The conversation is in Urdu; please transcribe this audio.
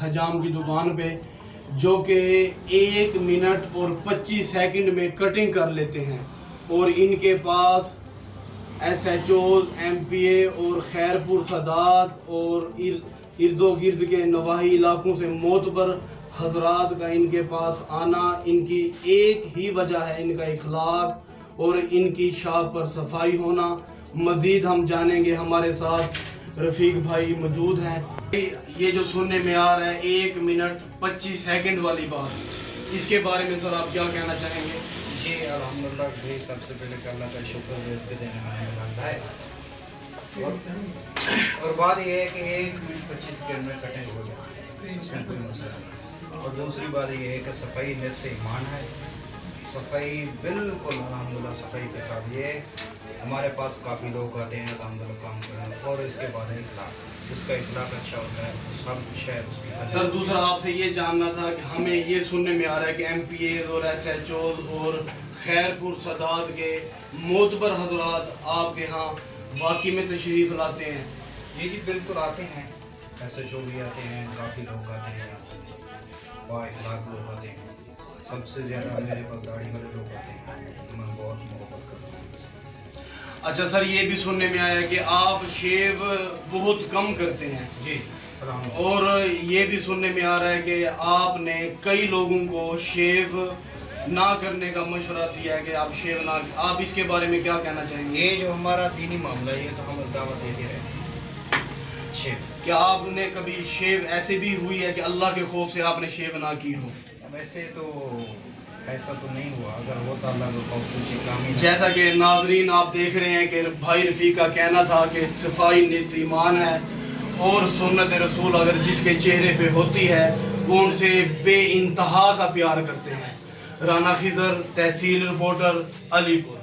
حجام کی دکان پہ، جو کہ 1 منٹ اور 25 سیکنڈ میں کٹنگ کر لیتے ہیں، اور ان کے پاس SHOs MPA اور خیرپور سادات اور ارد و گرد کے نواحی علاقوں سے معتبر حضرات کا ان کے پاس آنا، ان کی ایک ہی وجہ ہے، ان کا اخلاق اور ان کی شاپ پر صفائی ہونا۔ مزید ہم جانیں گے، ہمارے ساتھ رفیق بھائی موجود ہیں۔ یہ جو سننے میں آ رہا ہے 1 منٹ 25 سیکنڈ والی بات، اس کے بارے میں سر آپ کیا کہنا چاہیں گے؟ جی الحمدللہ بھائی، سب سے پہلے کہ اللہ کا شکر ہے اس کے دینے میں ملتا ہے، اور بات یہ ہے کہ 1 منٹ 25 سیکنڈ میں کٹنگ ہو جائے، اس میں کوئی مسئلہ نہیں۔ اور دوسری بات یہ ہے کہ صفائی نصف ایمان ہے، صفائی بالکل الحمدللہ صفائی کے ساتھ۔ یہ ہمارے پاس کافی لوگ آتے ہیں الحمدللہ کام کرنے، اور اس کے بعد اخلاق، جس کا اخلاق اچھا ہوتا ہے وہ سب کچھ ہے اس کی۔ سر دوسرا آپ سے یہ جاننا تھا کہ ہمیں یہ سننے میں آ رہا ہے کہ MPAs اور SHOs اور خیرپور سادات کے معتبر حضرات آپ کے ہاں واقعی میں تشریف لاتے ہیں۔ جی بالکل آتے ہیں، SHO بھی آتے ہیں، کافی لوگ آتے ہیں، با اخلاق لوگ آتے ہیں۔ سب سے زیادہ میرے پاس گاڑی والے لوگ آتے ہیں، میں بہت محبت کرتا ہوں۔ اچھا سر، یہ بھی سننے میں آیا کہ آپ شیو بہت کم کرتے ہیں، جی اور یہ بھی سننے میں آ رہا ہے کہ آپ نے کئی لوگوں کو شیو نہ کرنے کا مشورہ دیا ہے کہ آپ شیو نہ، آپ اس کے بارے میں کیا کہنا چاہیں گے؟ یہ جو ہمارا دینی معاملہ ہے، یہ تو ہم دعوت دیتے رہتے ہیں شیو۔ کیا آپ نے کبھی شیو ایسے بھی ہوئی ہے کہ اللہ کے خوف سے آپ نے شیو نہ کی ہو؟ ویسے تو ایسا تو نہیں ہوا، اگر ہوتا اللہ کے خوف سے کام ہی۔ جیسا کہ ناظرین آپ دیکھ رہے ہیں کہ بھائی رفیق کا کہنا تھا کہ صفائی نصف ایمان ہے، اور سنت رسول اگر جس کے چہرے پہ ہوتی ہے وہ ان سے بے انتہا کا پیار کرتے ہیں۔ رانا خضر، تحصیل رپورٹر، علی پور۔